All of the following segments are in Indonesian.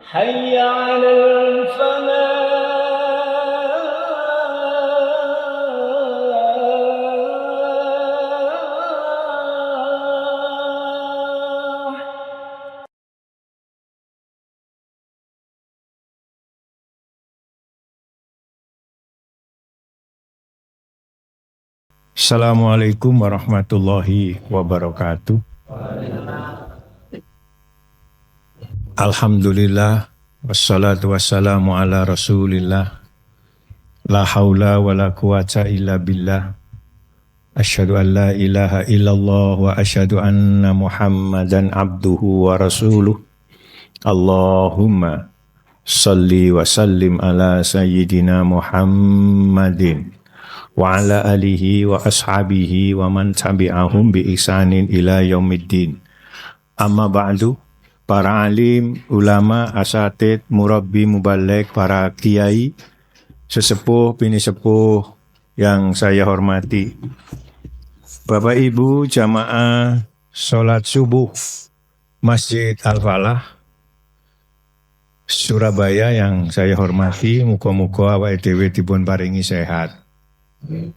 حي على الفلاح. Assalamualaikum warahmatullahi wabarakatuh. Alhamdulillah, wassalatu wassalamu ala rasulillah, la haula wa la quwata illa billah, asyhadu an la ilaha illallah wa asyhadu anna muhammadan abduhu wa rasuluh. Allahumma salli wa sallim ala sayyidina Muhammadin wa ala alihi wa ashabihi wa man tabi'ahum bi ihsanin ila yaumiddin. Amma ba'du, para alim, ulama, asatid, murabbi, mubaligh, para kiai, sesepuh, bini sepuh yang saya hormati. Bapak Ibu jamaah sholat subuh Masjid Al-Falah Surabaya yang saya hormati, muga-muga awake dhewe dipun paringi sehat.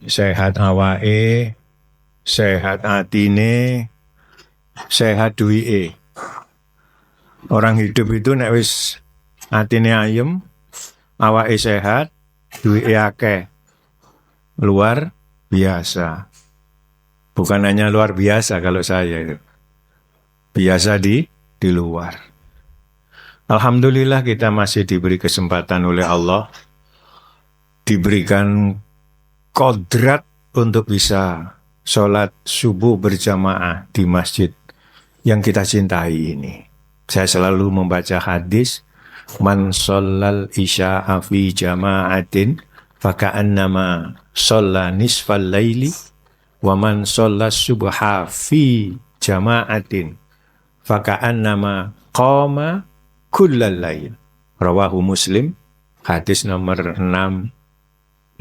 Sehat awake, sehat atine, sehat duwike. Orang hidup itu nek wis atine ayem, awake sehat, duwike akeh. Luar biasa. Bukan hanya luar biasa kalau saya itu. Biasa di luar. Alhamdulillah kita masih diberi kesempatan oleh Allah, diberikan kodrat untuk bisa sholat subuh berjamaah di masjid yang kita cintai ini. Saya selalu membaca hadis, man shollal isya'a fi jama'atin faka'annama sholla nisfal laili wa man sholla subha fi jama'atin faka'annama qama kullal lail. Rawahu Muslim, hadis nomor 656.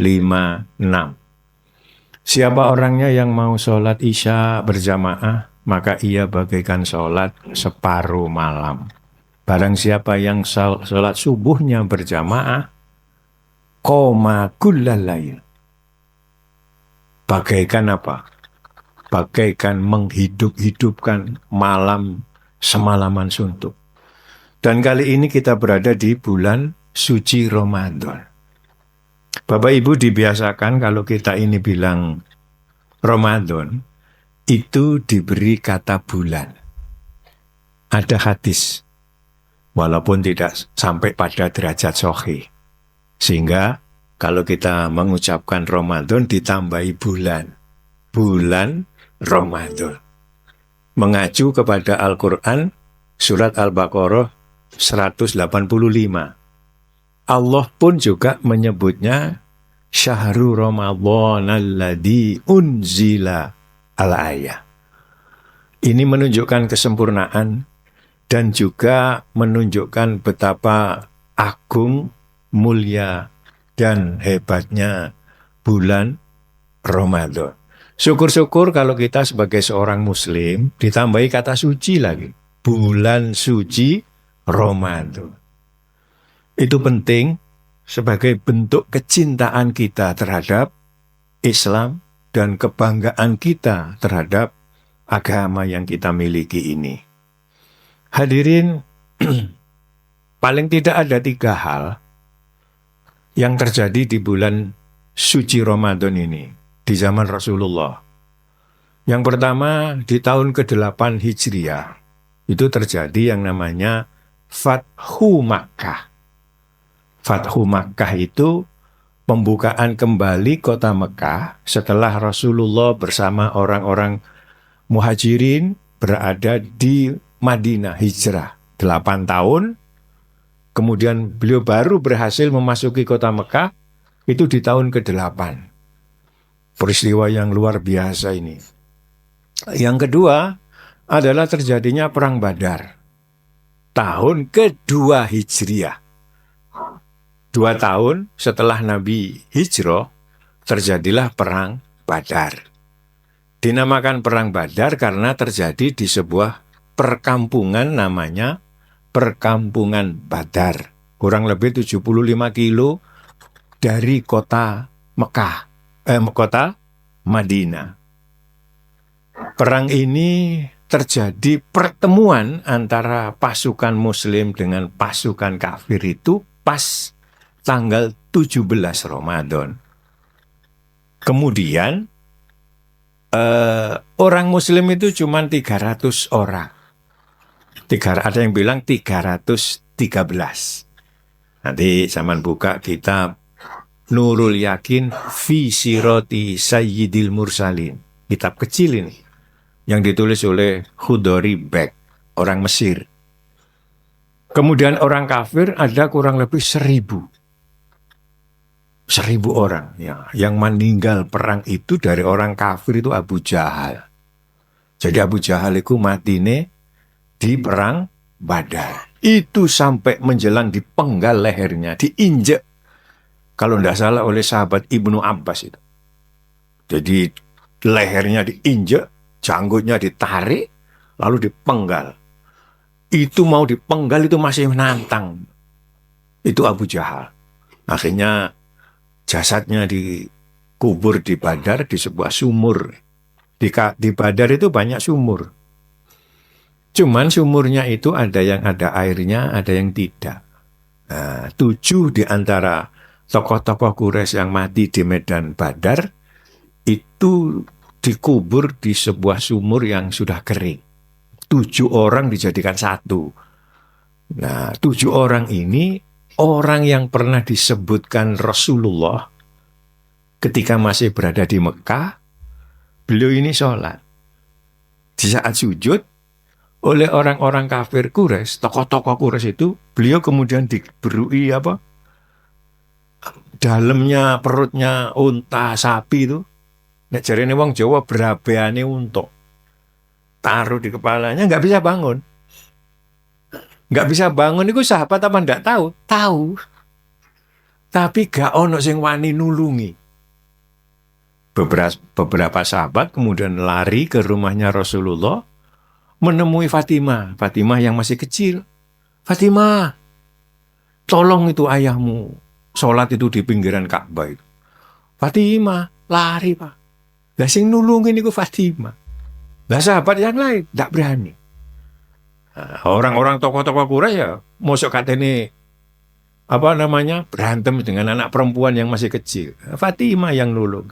Siapa orangnya yang mau sholat isya berjamaah, maka ia bagaikan sholat separuh malam. Barang siapa yang sholat subuhnya berjamaah, qoma kullal lail. Bagaikan apa? Bagaikan menghidup-hidupkan malam semalaman suntuk. Dan kali ini kita berada di bulan suci Ramadan. Bapak Ibu dibiasakan kalau kita ini bilang Ramadan, itu diberi kata bulan. Ada hadis, walaupun tidak sampai pada derajat sahih. Sehingga kalau kita mengucapkan Ramadan ditambahi bulan. Bulan Ramadan. Mengacu kepada Al-Quran, surat Al-Baqarah 185. Allah pun juga menyebutnya Syahrul Ramadan alladzi unzila al-ayah. Ini menunjukkan kesempurnaan dan juga menunjukkan betapa agung, mulia, dan hebatnya bulan Ramadan. Syukur-syukur kalau kita sebagai seorang muslim ditambahi kata suci lagi. Bulan suci Ramadan. Itu penting sebagai bentuk kecintaan kita terhadap Islam dan kebanggaan kita terhadap agama yang kita miliki ini. Hadirin, paling tidak ada 3 hal yang terjadi di bulan suci Ramadan ini, di zaman Rasulullah. Yang pertama, di tahun ke-8 Hijriah, itu terjadi yang namanya Fathu Makkah. Fathu Makkah itu pembukaan kembali kota Mekah setelah Rasulullah bersama orang-orang muhajirin berada di Madinah hijrah 8 tahun. Kemudian beliau baru berhasil memasuki kota Mekah itu di tahun ke-8. Peristiwa yang luar biasa ini. Yang kedua adalah terjadinya Perang Badar. Tahun kedua Hijriah. 2 tahun setelah Nabi hijrah, terjadilah Perang Badar. Dinamakan Perang Badar karena terjadi di sebuah perkampungan namanya perkampungan Badar. Kurang lebih 75 kilo dari kota Mekah, kota Madinah. Perang ini terjadi pertemuan antara pasukan muslim dengan pasukan kafir itu pas tanggal 17 Ramadan. Kemudian orang muslim itu cuma 300 orang. Ada yang bilang 313. Nanti zaman buka kitab Nurul Yakin fi Siroti Sayyidil Mursalin. Kitab kecil ini yang ditulis oleh Khudori Bek, orang Mesir. Kemudian orang kafir ada kurang lebih 1.000 orang ya. Yang meninggal perang itu dari orang kafir itu Abu Jahal. Jadi Abu Jahal itu matinya di perang Badar. Itu sampai menjelang dipenggal lehernya, diinjek. Kalau tidak salah oleh sahabat Ibnu Abbas itu. Jadi lehernya diinjek, janggutnya ditarik, lalu dipenggal. Itu mau dipenggal itu masih menantang. Itu Abu Jahal. Akhirnya jasadnya dikubur di Badar, di sebuah sumur. Di Badar itu banyak sumur. Cuman sumurnya itu ada yang ada airnya, ada yang tidak. Nah, 7 di antara tokoh-tokoh Quraisy yang mati di medan Badar itu dikubur di sebuah sumur yang sudah kering. 7 orang dijadikan 1. Nah, 7 orang ini orang yang pernah disebutkan Rasulullah ketika masih berada di Mekah. Beliau ini sholat. Di saat sujud oleh orang-orang kafir Quraisy, tokoh-tokoh Quraisy itu, beliau kemudian diberi dalamnya perutnya unta sapi itu. Nek jarene wong Jawa berabeane untuk taruh di kepalanya, nggak bisa bangun. Nggak bisa bangun itu sahabat apa nggak tahu? Tahu. Tapi gak ono sing wani nulungi. Beberapa sahabat kemudian lari ke rumahnya Rasulullah menemui Fatimah. Fatimah yang masih kecil. Fatimah, tolong itu ayahmu sholat itu di pinggiran Ka'bah itu. Fatimah lari, Pak. Lah sing nulungin itu Fatimah. Lah sahabat yang lain tidak berani. Nah, orang-orang tokoh-tokoh Quraisy ya mosok katene berantem dengan anak perempuan yang masih kecil. Fatimah yang nulung.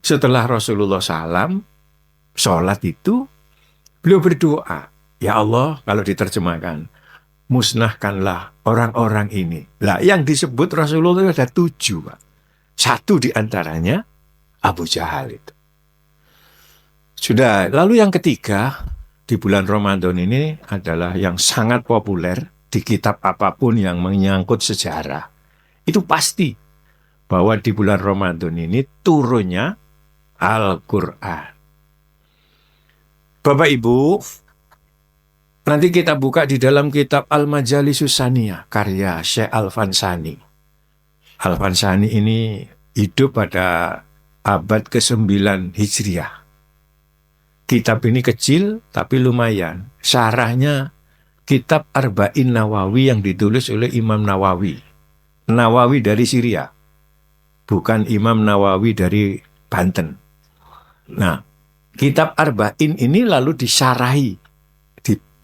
Setelah Rasulullah salam sholat itu, beliau berdoa, ya Allah, kalau diterjemahkan, musnahkanlah orang-orang ini. Lah yang disebut Rasulullah ada 7, Pak. 1 di antaranya Abu Jahal itu. Sudah, lalu yang ketiga di bulan Ramadan ini adalah yang sangat populer di kitab apapun yang menyangkut sejarah. Itu pasti bahwa di bulan Ramadan ini turunnya Al-Quran. Bapak Ibu, nanti kita buka di dalam kitab Al-Majalisus Saniyah, karya Syekh Al-Fansani. Al-Fansani ini hidup pada abad ke-9 Hijriah. Kitab ini kecil tapi lumayan. Syarahnya kitab Arba'in Nawawi yang ditulis oleh Imam Nawawi. Nawawi dari Syria. Bukan Imam Nawawi dari Banten. Nah, kitab Arba'in ini lalu disyarahi.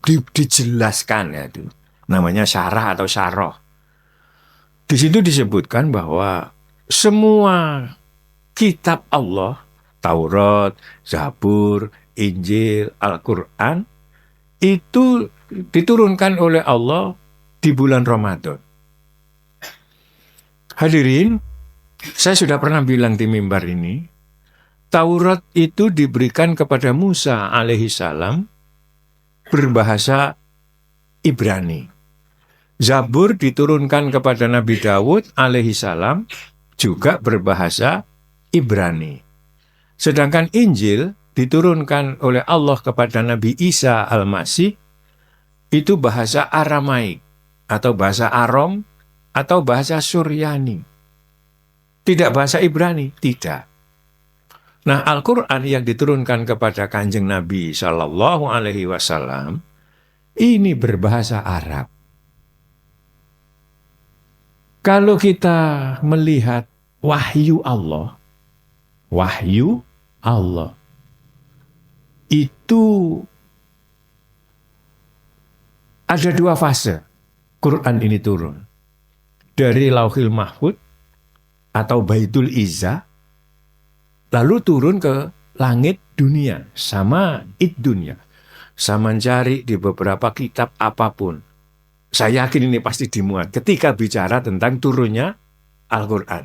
Dijelaskan ya itu. Namanya syarah atau syarah. Di situ disebutkan bahwa semua kitab Allah, Taurat, Zabur, Injil, Al-Quran, itu diturunkan oleh Allah di bulan Ramadan. Hadirin, saya sudah pernah bilang di mimbar ini, Taurat itu diberikan kepada Musa alaihi salam berbahasa Ibrani. Zabur diturunkan kepada Nabi Dawud alaihi salam juga berbahasa Ibrani. Sedangkan Injil diturunkan oleh Allah kepada Nabi Isa Al-Masih itu bahasa Aramaik atau bahasa Aram atau bahasa Suryani. Tidak bahasa Ibrani, tidak. Nah, Al-Quran yang diturunkan kepada Kanjeng Nabi Sallallahu Alaihi Wasallam Ini berbahasa Arab. Kalau kita melihat wahyu Allah itu ada dua fase Quran ini turun. Dari Lauhil Mahfud atau Baitul Izzah, lalu turun ke langit dunia, sama dunia. Saya mencari di beberapa kitab apapun. Saya yakin ini pasti dimuat ketika bicara tentang turunnya Al-Quran.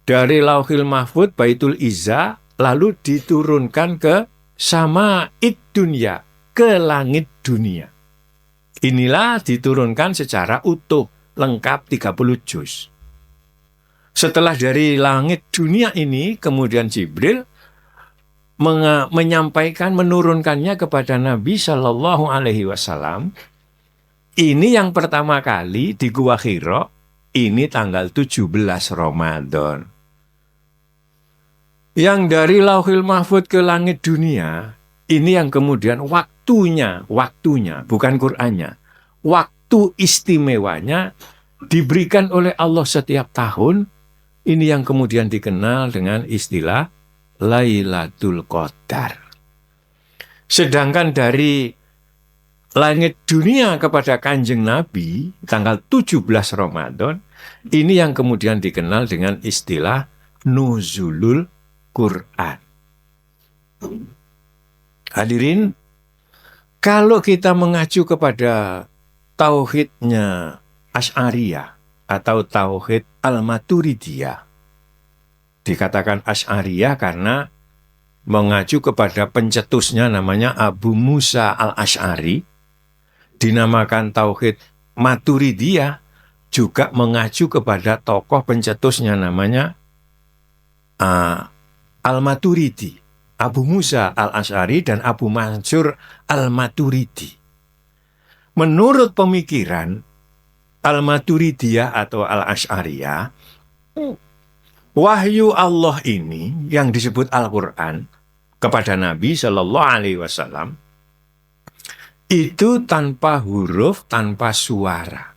Dari Lauhil Mahfud, Baitul Izzah, lalu diturunkan ke sama dunia, ke langit dunia. Inilah diturunkan secara utuh, lengkap 30 juz. Setelah dari langit dunia ini, kemudian Jibril menyampaikan, menurunkannya kepada Nabi Shallallahu Alaihi Wasallam. Ini yang pertama kali di Gua Hira, ini tanggal 17 Ramadan. Yang dari Lauhil Mahfud ke langit dunia, ini yang kemudian waktunya, bukan Qur'annya. Waktu istimewanya diberikan oleh Allah setiap tahun, ini yang kemudian dikenal dengan istilah Lailatul Qadar. Sedangkan dari langit dunia kepada Kanjeng Nabi, tanggal 17 Ramadan, ini yang kemudian dikenal dengan istilah Nuzulul Quran. Hadirin, kalau kita mengacu kepada tauhidnya Asy'ariyah atau tauhid Al-Maturidiyah, dikatakan Asy'ariyah karena mengacu kepada pencetusnya namanya Abu Musa Al-Asy'ari, dinamakan tauhid Maturidiyah juga mengacu kepada tokoh pencetusnya namanya Al-Maturidi, Abu Musa Al-Asy'ari dan Abu Mansur Al-Maturidi. Menurut pemikiran Al-Maturidiyah atau Al-Asy'ariyah, wahyu Allah ini yang disebut Al-Quran kepada Nabi Shallallahu Alaihi Wasallam itu tanpa huruf, tanpa suara.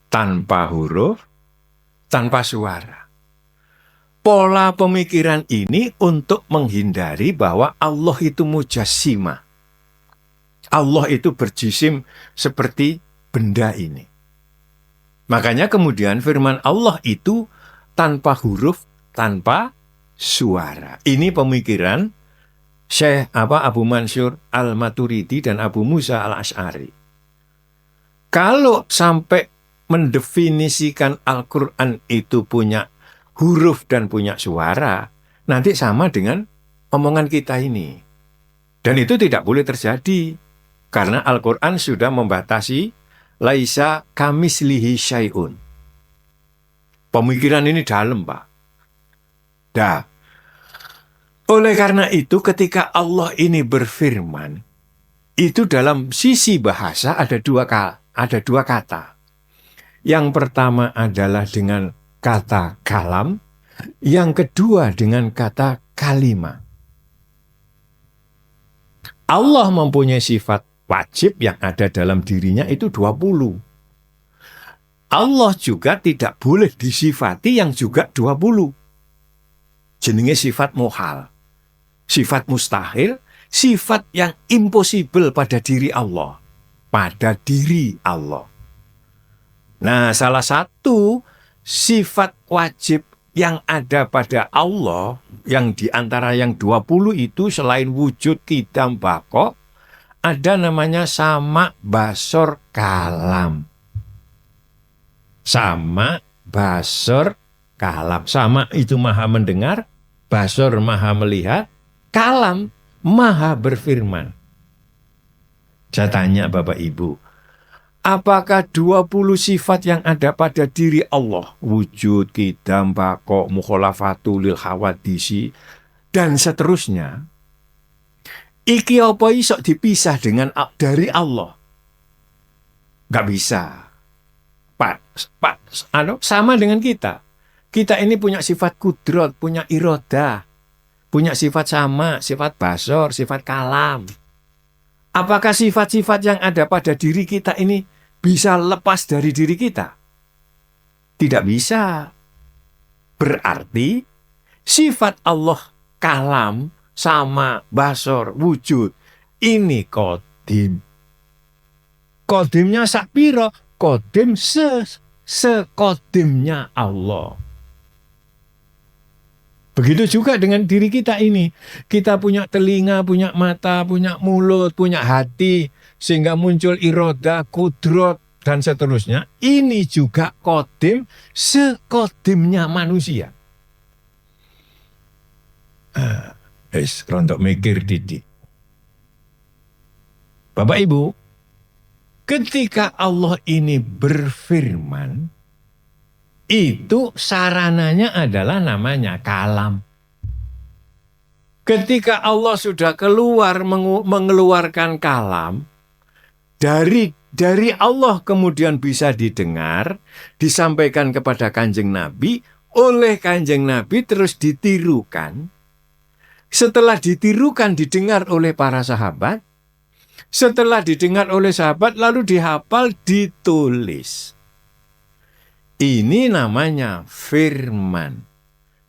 Tanpa huruf, tanpa suara. Pola pemikiran ini untuk menghindari bahwa Allah itu mujassimah. Allah itu berjisim seperti benda ini. Makanya kemudian firman Allah itu tanpa huruf, tanpa suara. Ini pemikiran Syekh Abu Mansur Al-Maturidi dan Abu Musa Al-Asy'ari. Kalau sampai mendefinisikan Al-Quran itu punya huruf dan punya suara, nanti sama dengan omongan kita ini. Dan itu tidak boleh terjadi, karena Al-Quran sudah membatasi laisa kamislihi syai'un. Pemikiran ini dalam, Pak. Oleh karena itu ketika Allah ini berfirman, itu dalam sisi bahasa ada dua kata. Yang pertama adalah dengan kata kalam, yang kedua dengan kata kalimah. Allah mempunyai sifat wajib yang ada dalam dirinya itu 20. Allah juga tidak boleh disifati yang juga 20. Jenenge sifat muhal, sifat mustahil, sifat yang impossible pada diri Allah. Pada diri Allah. Nah, salah satu sifat wajib yang ada pada Allah, yang diantara yang 20 itu selain wujud, qidam, baqo, ada namanya sama, basor, kalam. Sama, basor, kalam. Sama itu maha mendengar, basor maha melihat, kalam maha berfirman. Saya tanya Bapak Ibu, apakah 20 sifat yang ada pada diri Allah, wujud, qidam, baqo, mukhalafatul lil hawadisi, dan seterusnya, iki apa iso dipisah dengan dari Allah? Gak bisa. Sama dengan kita. Kita ini punya sifat kudrat, punya irodah, punya sifat sama, sifat basor, sifat kalam. Apakah sifat-sifat yang ada pada diri kita ini bisa lepas dari diri kita? Tidak bisa. Berarti sifat Allah kalam, sama, basor, wujud, ini kodim. Kodimnya sakpiro, kodim sekodimnya Allah. Begitu juga dengan diri kita ini. Kita punya telinga, punya mata, punya mulut, punya hati, sehingga muncul iroda, kudrot, dan seterusnya. Ini juga kodim sekodimnya manusia. Rontok mikir didik. Bapak Ibu, ketika Allah ini berfirman, itu sarananya adalah namanya kalam. Ketika Allah sudah keluar mengeluarkan kalam, dari Allah kemudian bisa didengar, disampaikan kepada Kanjeng Nabi, oleh Kanjeng Nabi terus ditirukan. Setelah ditirukan, didengar oleh para sahabat. Setelah didengar oleh sahabat, lalu dihafal, ditulis. Ini namanya firman.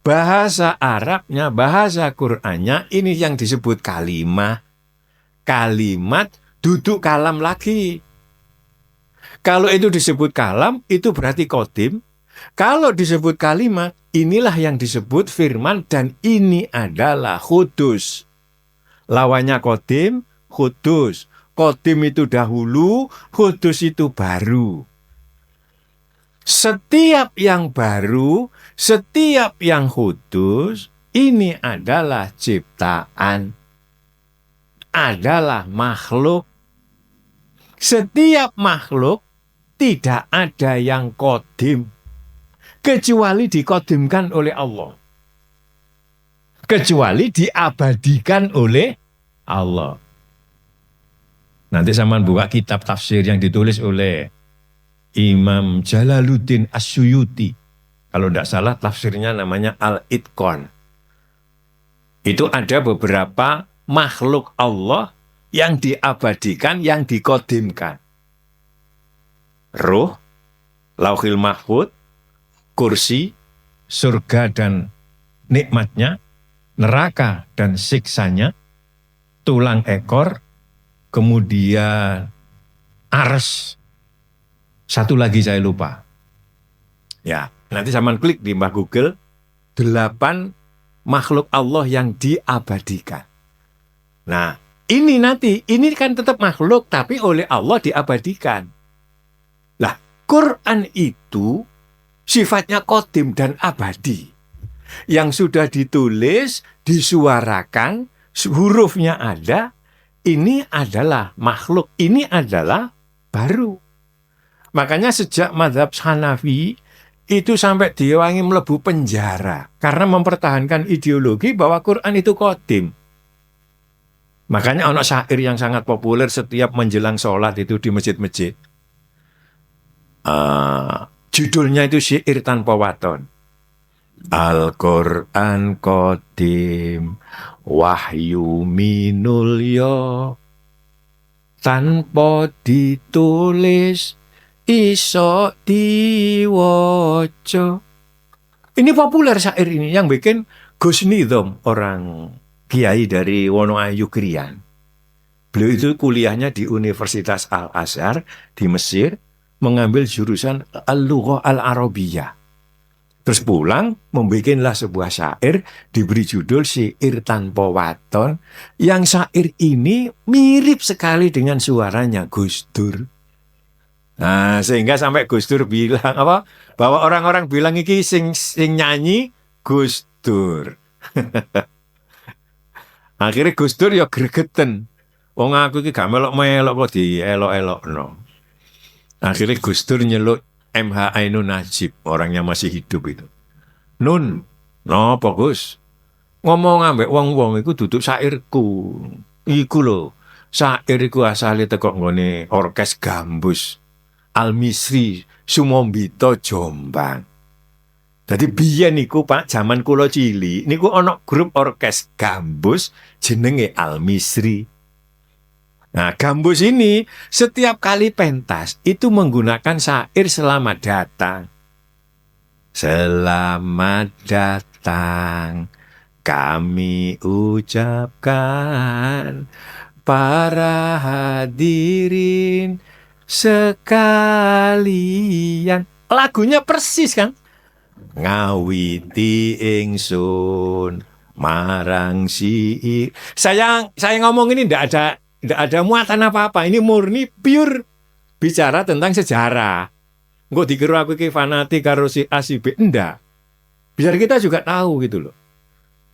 Bahasa Arabnya, bahasa Qur'annya, ini yang disebut kalimah. Kalimat duduk kalam lagi. Kalau itu disebut kalam, itu berarti kodim. Kalau disebut kalimat, inilah yang disebut firman, dan ini adalah kudus. Lawannya kodim, kudus. Kodim itu dahulu, kudus itu baru. Setiap yang baru, setiap yang kudus, ini adalah ciptaan, adalah makhluk. Setiap makhluk tidak ada yang kodim, kecuali dikodimkan oleh Allah. Kecuali diabadikan oleh Allah. Nanti sampean buka kitab tafsir yang ditulis oleh Imam Jalaluddin As-Suyuti. Kalau tidak salah tafsirnya namanya Al-Itqan. Itu ada beberapa makhluk Allah yang diabadikan, yang dikodimkan. Ruh, Lauhil Mahfud, kursi, surga dan nikmatnya, neraka dan siksanya, tulang ekor, kemudian ars. Satu lagi saya lupa. Ya, nanti sampean klik di Mbah Google, 8 makhluk Allah yang diabadikan. Nah, ini kan tetap makhluk, tapi oleh Allah diabadikan. Lah, Quran itu sifatnya kodim dan abadi. Yang sudah ditulis, disuarakan, hurufnya ada, ini adalah makhluk, ini adalah baru. Makanya sejak mazhab Hanafi itu sampai diwangi melebu penjara karena mempertahankan ideologi bahwa Quran itu kodim. Makanya ono syair yang sangat populer setiap menjelang sholat itu di masjid-masjid. Judulnya itu syair tanpa waton. Al-Quran kodim, wahyu minul yo, tanpa ditulis iso diwoco. Ini populer syair ini yang bikin Gus Nidom, orang kiai dari Wonoayu Krian. Beliau itu kuliahnya di Universitas Al-Azhar di Mesir, mengambil jurusan Al-Lughah Al-Arabiyah. Terus pulang, membuatlah sebuah syair, diberi judul Syair Tanpa Waton, yang syair ini mirip sekali dengan suaranya Gus Dur. Nah, sehingga sampai Gus Dur bilang apa? Bahwa orang-orang bilang iki sing nyanyi Gus Dur. Akhirnya Gus Dur ya gregeten. Wong aku iki gak melok-melok kok dielok-elokno. Akhirnya Gus Dur nyeluk MH Ainun Najib, orangnya masih hidup itu. Nun, napa Gus? Ngomong ambek wong-wong iku duduk syairku. Iku lho, syair iku asale teko nggone orkes gambus. Al-Misri, Sumombito, Jombang. Jadi biyen niku Pak, zaman kula cilik, niku ana grup orkes gambus jenenge Al-Misri. Nah, gambus ini setiap kali pentas itu menggunakan syair selamat datang. Selamat datang kami ucapkan para hadirin sekalian. Lagunya persis kan? Ngawiti ingsun marang si. Saya ngomong ini tidak ada muatan apa-apa. Ini murni pure bicara tentang sejarah. Nggak dikira aku ke fanatik karo si A si B. Enggak. Biar kita juga tahu gitu loh.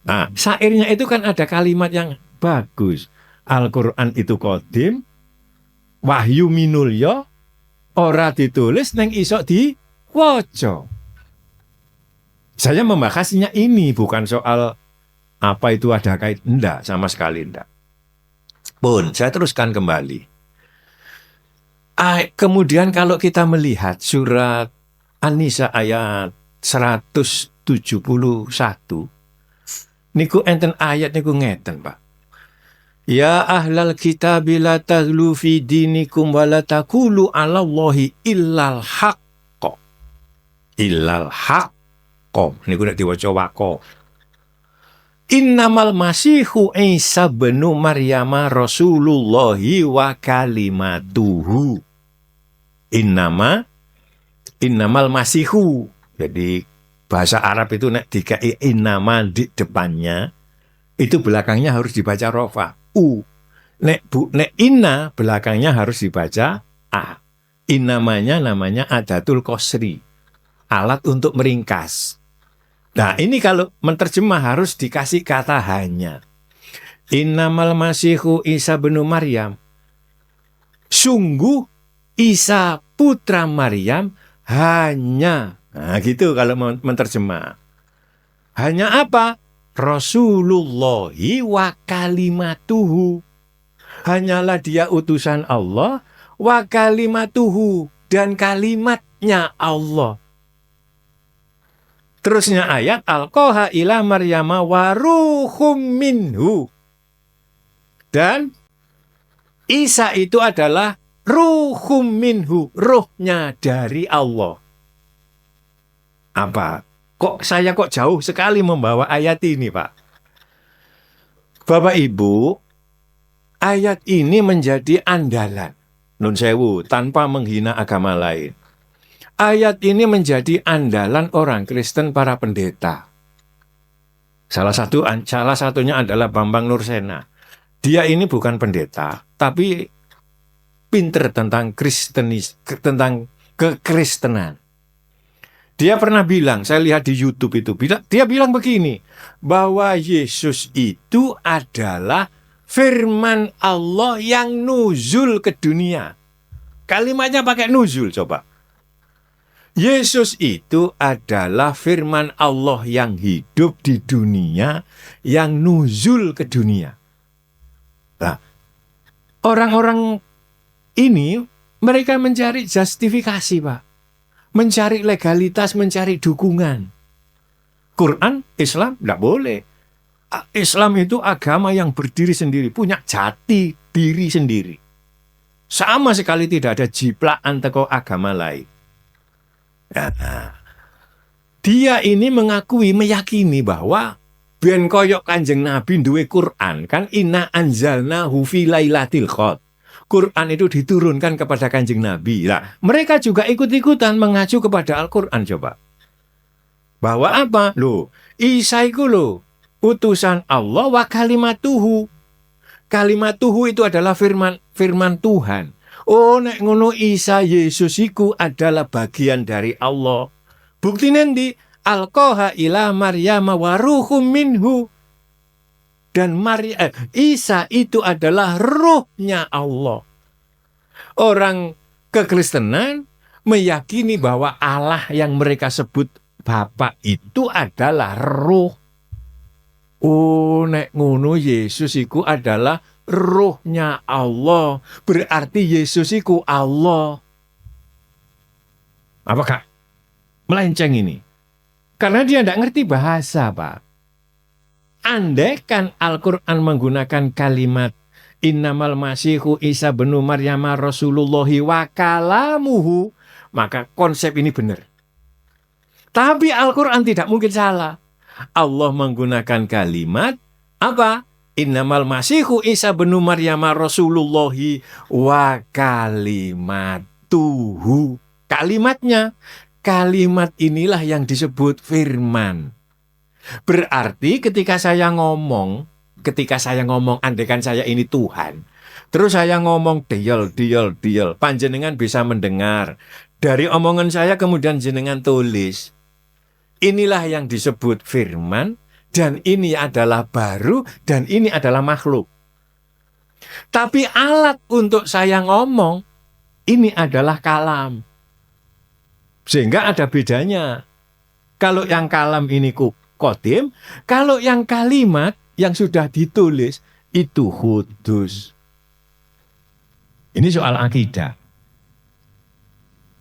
Nah, syairnya itu kan ada kalimat yang bagus. Al-Quran itu kodim, wahyu minulya, ora ditulis neng isok di woco. Saya membahasnya ini bukan soal apa itu ada kait. Enggak, sama sekali enggak. Pun, saya teruskan kembali. Kemudian kalau kita melihat surat An-Nisa ayat 171, niku enten ayat niku ngeten, Pak. Ya ahlal kitab la taghlu fi dinikum wa la taqulu 'ala Allahi illal haqq. Illal haqq. Niku nek diwaca waqo. Innamal masihu Isa benu Maryama Rasulullahi wa kalimatuhu. Innamal masihu. Jadi bahasa Arab itu nek dikai innama di depannya, itu belakangnya harus dibaca rofa. Nek inna belakangnya harus dibaca a. Namanya adatul qasri. Alat untuk meringkas. Nah, ini kalau menerjemah harus dikasih kata hanya. Innamal masihu Isa benu Maryam. Sungguh Isa putra Maryam hanya. Nah, gitu kalau menerjemah. Hanya apa? Rasulullahi wa kalimatuhu. Hanyalah dia utusan Allah, wa kalimatuhu, dan kalimatnya Allah. Terusnya ayat alqaha ila Maryama wa ruhum minhu. Dan Isa itu adalah ruhum minhu, ruhnya dari Allah. Apa? Saya jauh sekali membawa ayat ini, Pak. Bapak Ibu, ayat ini menjadi andalan. Nun sewu, tanpa menghina agama lain. Ayat ini menjadi andalan orang Kristen para pendeta. Salah satunya adalah Bambang Nursena. Dia ini bukan pendeta, tapi pinter tentang tentang kekristenan. Dia pernah bilang, saya lihat di YouTube itu, dia bilang begini, bahwa Yesus itu adalah firman Allah yang nuzul ke dunia. Kalimatnya pakai nuzul, coba. Yesus itu adalah firman Allah yang hidup di dunia, yang nuzul ke dunia. Nah, orang-orang ini, mereka mencari justifikasi, Pak. Mencari legalitas, mencari dukungan. Quran, Islam, tidak boleh. Islam itu agama yang berdiri sendiri, punya jati diri sendiri. Sama sekali tidak ada jiplakan teko agama lain. Nah, dia ini meyakini bahwa ben koyok Kanjeng Nabi duwe Quran, kan inna anzalnahu fi lailatul qadar. Quran itu diturunkan kepada Kanjeng Nabi. Nah, mereka juga ikut-ikutan mengacu kepada Al-Quran, coba. Bahwa apa? Loh, Isa itu loh, utusan Allah wa kalimatuhu. Kalimatuhu itu adalah firman Tuhan. Oh, nek ngono Isa Yesus iku adalah bagian dari Allah. Bukti nanti alqaha ila Maryama wa ruhum minhu. Dan Isa itu adalah ruhnya Allah. Orang kekristenan meyakini bahwa Allah yang mereka sebut Bapa itu adalah ruh. Oh, nek ngono Yesus iku adalah ruhnya Allah. Berarti Yesus iku Allah. Apakah melenceng ini? Karena dia tidak ngerti bahasa, Pak. Andaikan Al-Quran menggunakan kalimat innamal masihu Isa benu Maryam Rasulullahi wa kalamuhu, maka konsep ini benar. Tapi Al-Quran tidak mungkin salah. Allah menggunakan kalimat apa? Innamal masihu Isa benu Maryam Rasulullahi wa kalimatuhu. Kalimatnya, kalimat inilah yang disebut firman. Berarti ketika saya ngomong, andaikan saya ini Tuhan, terus saya ngomong diel, panjenengan bisa mendengar. Dari omongan saya kemudian jenengan tulis. Inilah yang disebut firman, dan ini adalah baru, dan ini adalah makhluk. Tapi alat untuk saya ngomong, ini adalah kalam. Sehingga ada bedanya. Kalau yang kalam ini kodim, kalau yang kalimat yang sudah ditulis itu kudus. Ini soal akidah.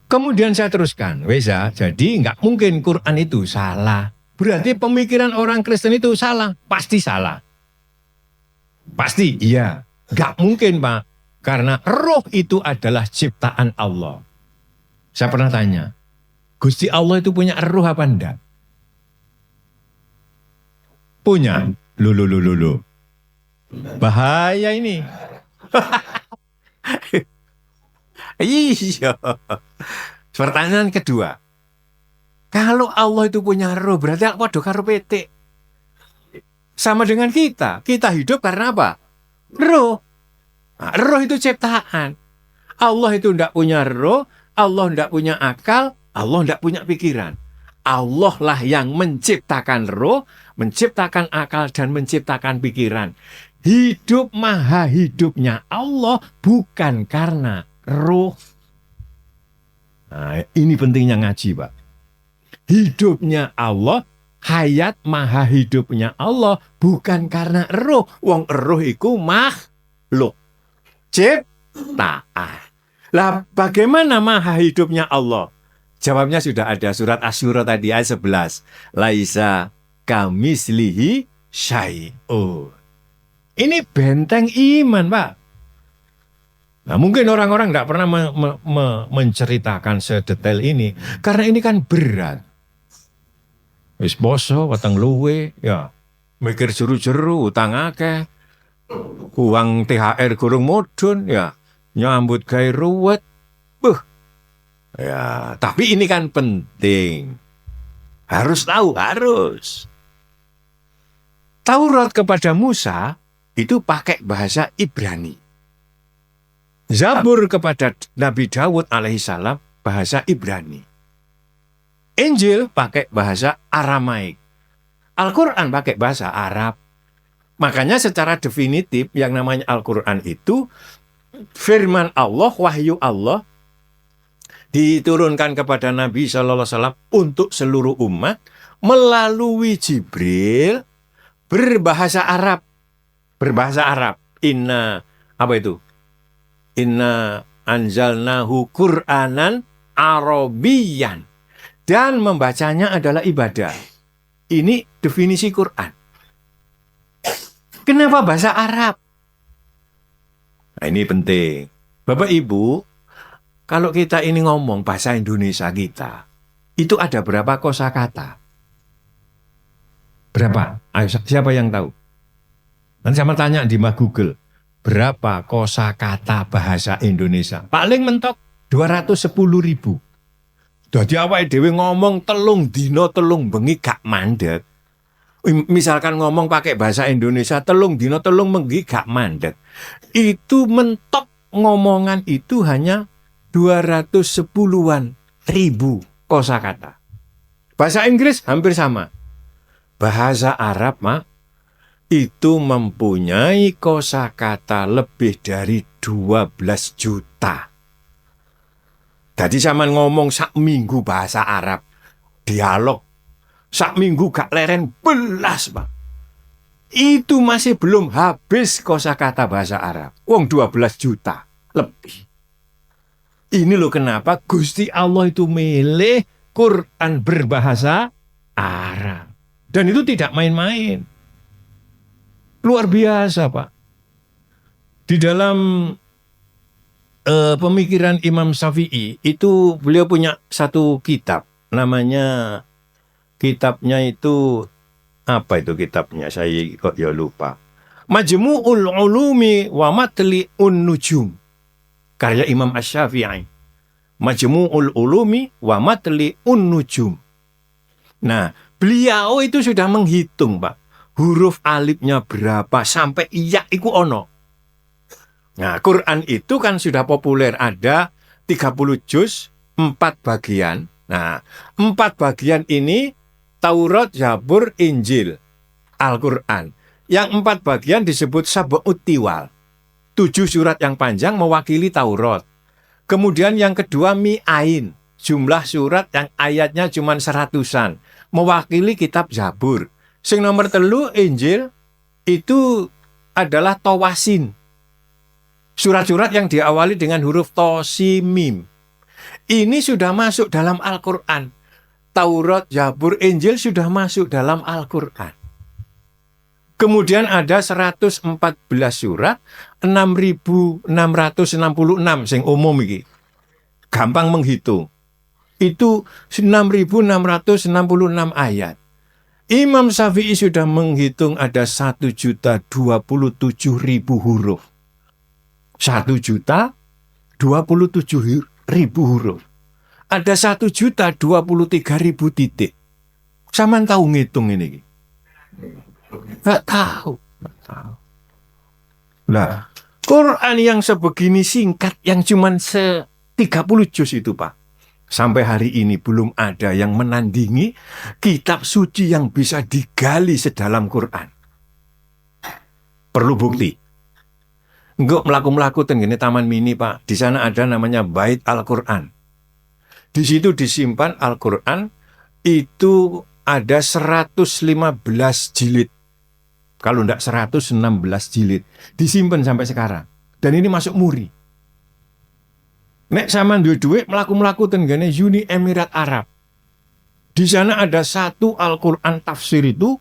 Kemudian saya teruskan, Weza, jadi nggak mungkin Quran itu salah. Berarti pemikiran orang Kristen itu salah, pasti salah. Pasti, iya. Nggak mungkin, Pak. Karena roh itu adalah ciptaan Allah. Saya pernah tanya, Gusti Allah itu punya roh apa enggak? Punya. Lulu. Bahaya ini. Iya. Pertanyaan kedua. Kalau Allah itu punya roh, berarti waduh karo petik. Sama dengan kita. Kita hidup karena apa? Roh. Nah, roh itu ciptaan. Allah itu tidak punya roh, Allah tidak punya akal, Allah tidak punya pikiran. Allah lah yang menciptakan roh, menciptakan akal, dan menciptakan pikiran. Hidup maha hidupnya Allah bukan karena roh. Nah, ini pentingnya ngaji, Pak. Hidupnya Allah, hayat maha hidupnya Allah bukan karena roh. Wong roh iku makhluk ciptaan. Lah bagaimana maha hidupnya Allah? Jawabnya sudah ada, surat Asy-Syura tadi ayat 11. Laisa kamislihi syai'un. Ini benteng iman, Pak. Nah, mungkin orang-orang tidak pernah menceritakan sedetail ini karena ini kan berat. Wis poso weteng luwe, ya. Mikir jeru-jeru, utang akeh. Uang THR gurung mudhun, ya. Nyambut gawe ruwet. Ya, tapi ini kan penting. Harus tahu, harus. Taurat kepada Musa itu pakai bahasa Ibrani. Zabur kepada Nabi Daud alaihissalam bahasa Ibrani. Injil pakai bahasa Aramaik. Al-Quran pakai bahasa Arab. Makanya secara definitif yang namanya Al-Quran itu firman Allah, wahyu Allah, diturunkan kepada Nabi SAW untuk seluruh umat melalui Jibril berbahasa Arab. Berbahasa Arab. Apa itu? Inna anzalnahu Qur'anan Arabiyan. Dan membacanya adalah ibadah. Ini definisi Quran. Kenapa bahasa Arab? Nah, ini penting. Bapak Ibu, kalau kita ini ngomong bahasa Indonesia kita, itu ada berapa kosakata? Berapa? Ayo, siapa yang tahu? Nanti saya tanya di Google, berapa kosakata bahasa Indonesia? Paling mentok 210.000. Jadi awake dhewe ngomong telung dino telung bengi gak mandek. Misalkan ngomong pakai bahasa Indonesia telung dino telung bengi gak mandek. Itu mentok ngomongan itu hanya 210-an ribu kosakata. Bahasa Inggris hampir sama. Bahasa Arab itu mempunyai kosakata lebih dari 12 juta. Jadi zaman ngomong sak minggu bahasa Arab, dialog sak minggu gak leren belas, Pak. Itu masih belum habis kosakata bahasa Arab. Wong 12 juta lebih. Ini loh kenapa Gusti Allah itu milih Quran berbahasa Arab. Dan itu tidak main-main. Luar biasa, Pak. Di dalam pemikiran Imam Syafi'i itu beliau punya satu kitab, namanya kitabnya itu apa itu kitabnya? Saya kok ya lupa. Majmu'ul Ulumi wa Matli'un Nujum. Karya Imam Asy-Syafi'i. Majmu'ul Ulumi wa Matli'un Nujum. Nah, beliau itu sudah menghitung, Pak. Huruf alifnya berapa sampai iya iku ono. Nah, Quran itu kan sudah populer, ada 30 juz, 4 bagian. Nah, 4 bagian ini Taurat, Zabur, Injil, Al-Quran. Yang 4 bagian disebut Sab'ut Tiwal. 7 surat yang panjang mewakili Taurat. Kemudian yang kedua Mi'ain, jumlah surat yang ayatnya cuma 100-an, mewakili kitab Zabur. Sing nomor 3 Injil itu adalah Tawasin. Surat-surat yang diawali dengan huruf to, si, mim. Ini sudah masuk dalam Al-Quran. Taurat, Zabur, Injil sudah masuk dalam Al-Quran. Kemudian ada 114 surat, 6.666 sing umum iki. Gampang menghitung. Itu 6.666 ayat. Imam Syafi'i sudah menghitung ada 1.027.000 huruf. 1.027.000 huruf. Ada 1.023.000 titik. Saman tahu ngitung ini? Nggak tahu. Nah, Quran yang sebegini singkat, yang cuma 30 juz itu, Pak. Sampai hari ini belum ada yang menandingi kitab suci yang bisa digali sedalam Quran. Perlu bukti. Enggak melaku-melaku tenggene Taman Mini, Pak. Di sana ada namanya Bait Al-Quran. Di situ disimpan Al-Quran, itu ada 115 jilid. Kalau enggak 116 jilid. Disimpan sampai sekarang. Dan ini masuk muri. Nek sama duit-duit melaku-melaku tenggane Uni Emirat Arab. Di sana ada satu Al-Quran tafsir itu,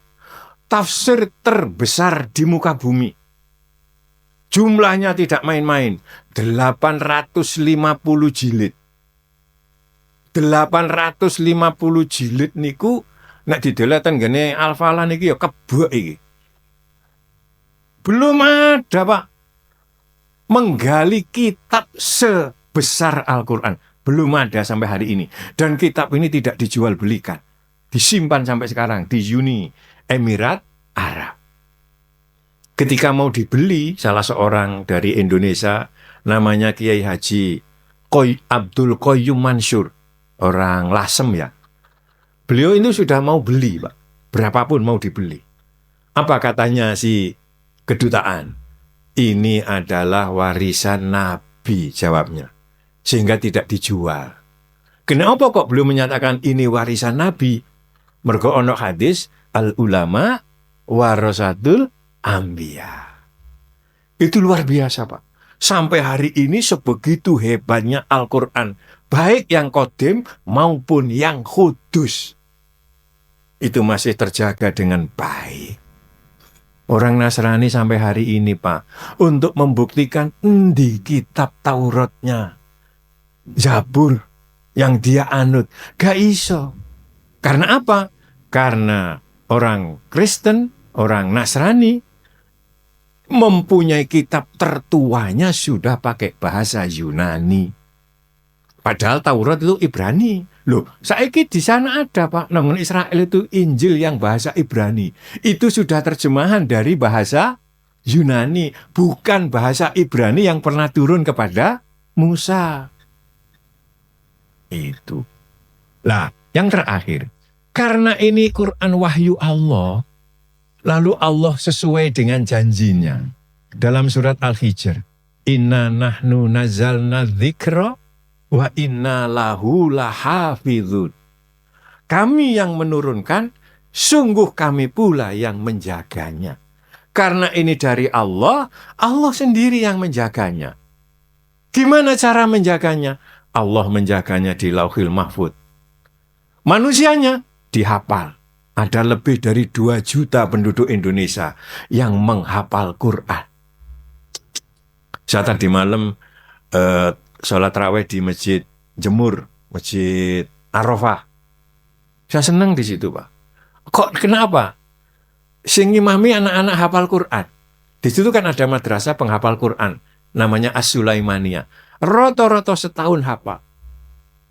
tafsir terbesar di muka bumi. Jumlahnya tidak main-main, 850 jilid. 850 jilid niku nek dideleten gene Al-Falah niki ya kebek iki. Belum ada, Pak, menggali kitab sebesar Al-Quran. Belum ada sampai hari ini. Dan kitab ini tidak dijual belikan. Disimpan sampai sekarang di Uni Emirat Arab. Ketika mau dibeli, salah seorang dari Indonesia, namanya Kiai Haji Abdul Qayyum Mansur, orang Lasem ya. Beliau itu sudah mau beli, Pak. Berapapun mau dibeli. Apa katanya si kedutaan? Ini adalah warisan Nabi, jawabnya. Sehingga tidak dijual. Kenapa kok belum menyatakan ini warisan Nabi? Mergo ono hadis al-ulama warasatul anbiya. Itu luar biasa, Pak. Sampai hari ini sebegitu hebatnya Al-Quran. Baik yang qadim maupun yang kudus. Itu masih terjaga dengan baik. Orang Nasrani sampai hari ini, Pak, untuk membuktikan di kitab Tauratnya, Zabur yang dia anut, gak iso. Karena apa? Karena orang Kristen, orang Nasrani mempunyai kitab tertuanya sudah pakai bahasa Yunani. Padahal Taurat itu Ibrani. Loh, saiki di sana ada, Pak, nang Israel itu Injil yang bahasa Ibrani. Itu sudah terjemahan dari bahasa Yunani, bukan bahasa Ibrani yang pernah turun kepada Musa. Itu. Lah, yang terakhir, karena ini Quran wahyu Allah, lalu Allah sesuai dengan janjinya. Dalam surat Al-Hijr, Inna nahnu nazalna dzikra wa inna lahu lahafizun. Kami yang menurunkan, sungguh kami pula yang menjaganya. Karena ini dari Allah, Allah sendiri yang menjaganya. Gimana cara menjaganya? Allah menjaganya di Lauhil Mahfuz. Manusianya dihafal. Ada lebih dari 2 juta penduduk Indonesia yang menghafal Quran. Saya tadi malam sholat raweh di Masjid Jemur, Masjid Arafah. Saya senang di situ, Pak. Kok kenapa? Sing ngimami anak-anak hafal Quran. Di situ kan ada madrasah penghafal Quran, namanya As-Sulaimaniyah. Roto-roto setahun hafal.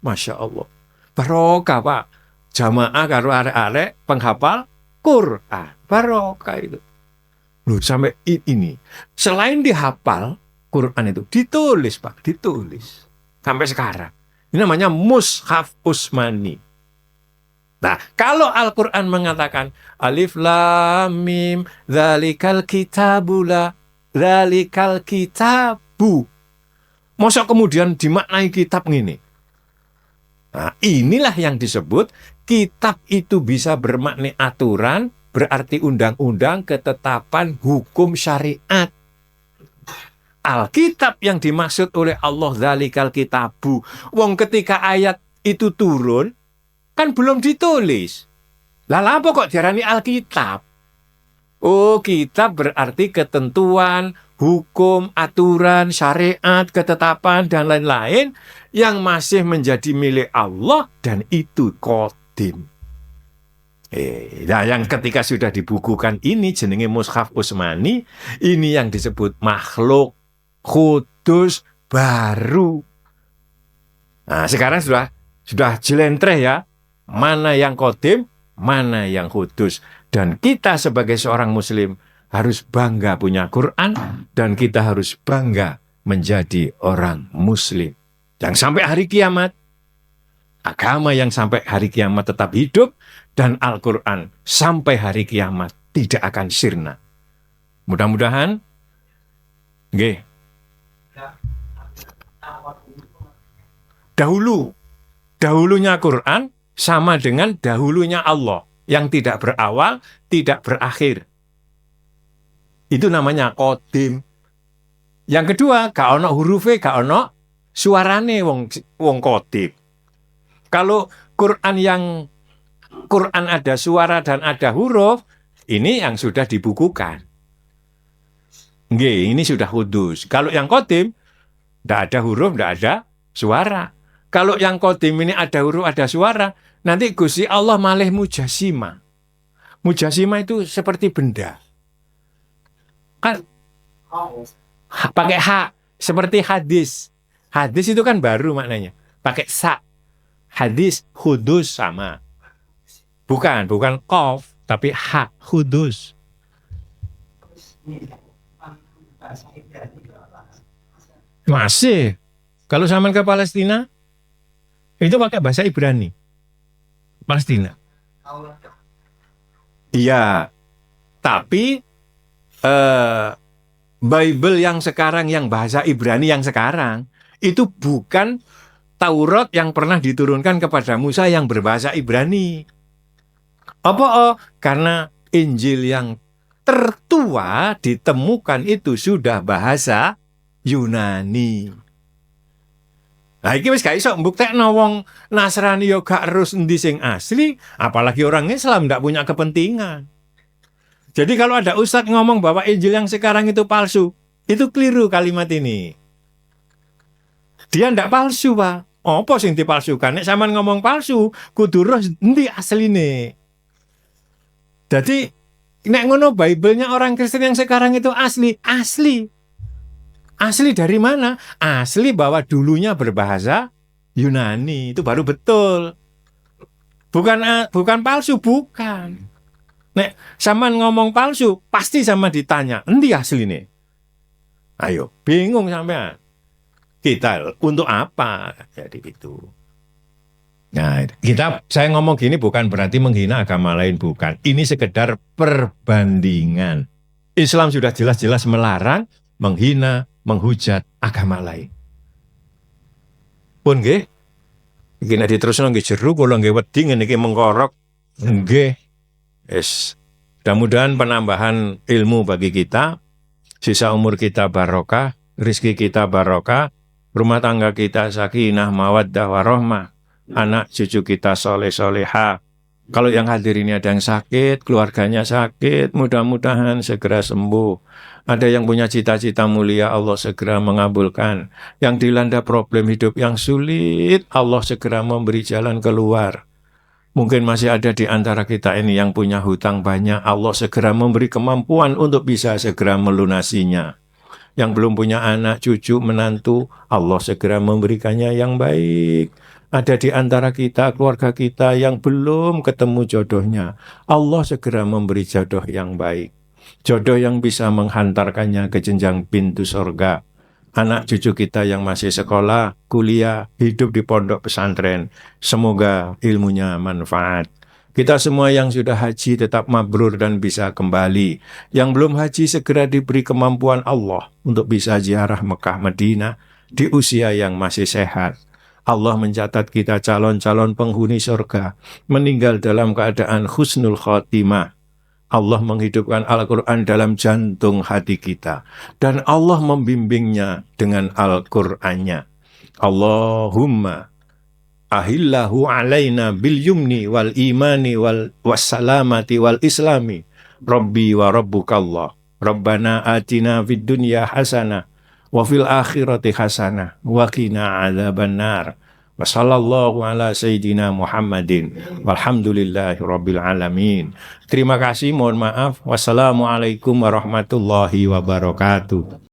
Masya Allah. Barokah, Pak. Jamaah karo arek-arek penghafal Quran. Barokah itu. Loh, sampai ini. Selain dihafal Quran itu, ditulis, Pak. Ditulis. Sampai sekarang. Ini namanya Mushaf Utsmani. Nah, kalau Al-Quran mengatakan Alif Lam Mim Dzalikal Kitabu la Dzalikal Kitabu, masa kemudian dimaknai kitab ini? Nah, inilah yang disebut kitab itu bisa bermakna aturan, berarti undang-undang, ketetapan, hukum syariat. Alkitab yang dimaksud oleh Allah Dzalikal Kitabu. Wong ketika ayat itu turun, kan belum ditulis. Lah apa kok diarani Alkitab? Oh, kitab berarti ketentuan, hukum, aturan, syariat, ketetapan, dan lain-lain yang masih menjadi milik Allah, dan itu qadim. Nah, yang ketika sudah dibukukan ini jenenge Mushaf Utsmani, ini yang disebut makhluk kudus baru. Nah, sekarang sudah jelentreh ya. Mana yang qadim, mana yang kudus. Dan kita sebagai seorang muslim harus bangga punya Quran, dan kita harus bangga menjadi orang muslim. Yang sampai hari kiamat, agama yang sampai hari kiamat tetap hidup, dan Al-Quran sampai hari kiamat tidak akan sirna. Mudah-mudahan, nggih. Dahulunya Quran sama dengan dahulunya Allah yang tidak berawal, tidak berakhir. Itu namanya qadim. Yang kedua, gak ono hurufe, gak ono suarane wong qadim. Kalau Quran ada suara dan ada huruf, ini yang sudah dibukukan. Nggih, ini sudah kudus. Kalau yang qadim, ndak ada huruf, ndak ada suara. Kalau yang qadim ini ada huruf, ada suara, nanti Gusti Allah malih mujasima. Mujasima itu seperti benda. Kan pakai hak, seperti hadis. Hadis itu kan baru maknanya. Pakai sa. Hadis kudus sama. Bukan qaf, tapi hak kudus. Masih. Kalau zaman ke Palestina, itu pakai bahasa Ibrani. Palestina. Iya. Tapi Bible yang sekarang, yang bahasa Ibrani yang sekarang, itu bukan Taurat yang pernah diturunkan kepada Musa yang berbahasa Ibrani. Apa? Karena Injil yang tertua ditemukan itu sudah bahasa Yunani. Nah, iki wis gak iso mbuktekno wong Nasrani yo gak erus endi sing asli, apalagi orang Islam ndak punya kepentingan. Jadi kalau ada ustadz ngomong bahwa Injil yang sekarang itu palsu, itu keliru kalimat ini. Dia ndak palsu, Pak. Apa sing dipalsukan? Nek sampean ngomong palsu, kudu roh endi asline. Jadi nek ngono Bible-nya orang Kristen yang sekarang itu asli. Asli dari mana? Asli bahwa dulunya berbahasa Yunani. Itu baru betul. Bukan palsu, bukan. Nek sampean ngomong palsu, pasti sama ditanya, endi asline? Ayo, bingung sampean. Kita untuk apa? Jadi itu. Nah, saya ngomong gini bukan berarti menghina agama lain, bukan. Ini sekedar perbandingan. Islam sudah jelas-jelas melarang menghina, menghujat agama lain. Pun nggih, iki nek diterusno nggih jero kula nggih wedi ngene iki mengkorok. Nggih. Mudah-mudahan penambahan ilmu bagi kita, sisa umur kita barokah, rezeki kita barokah, rumah tangga kita sakinah mawaddah warahmah, anak cucu kita soleh soleha, Kalau yang hadir ini ada yang sakit, keluarganya sakit, mudah-mudahan segera sembuh. Ada yang punya cita-cita mulia, Allah segera mengabulkan. Yang dilanda problem hidup yang sulit, Allah segera memberi jalan keluar. Mungkin masih ada di antara kita ini yang punya hutang banyak, Allah segera memberi kemampuan untuk bisa segera melunasinya. Yang belum punya anak, cucu, menantu, Allah segera memberikannya yang baik. Ada di antara kita, keluarga kita yang belum ketemu jodohnya, Allah segera memberi jodoh yang baik. Jodoh yang bisa menghantarkannya ke jenjang pintu surga. Anak cucu kita yang masih sekolah, kuliah, hidup di pondok pesantren, semoga ilmunya manfaat. Kita semua yang sudah haji tetap mabrur dan bisa kembali. Yang belum haji segera diberi kemampuan Allah untuk bisa ziarah Mekah Madinah di usia yang masih sehat. Allah mencatat kita calon-calon penghuni surga, meninggal dalam keadaan husnul khotimah. Allah menghidupkan Al-Quran dalam jantung hati kita. Dan Allah membimbingnya dengan Al-Qurannya. Allahumma ahillahu alaina bil yumni wal imani wal wassalamati wal islami. Rabbi wa rabbukallah. Rabbana atina fid dunya hasanah. Wa fil akhirati hasanah. Wa qina adzabannar. Wa sallallahu ala sayyidina Muhammadin. Walhamdulillahi rabbil alamin. Terima kasih, mohon maaf. Wassalamualaikum warahmatullahi wabarakatuh.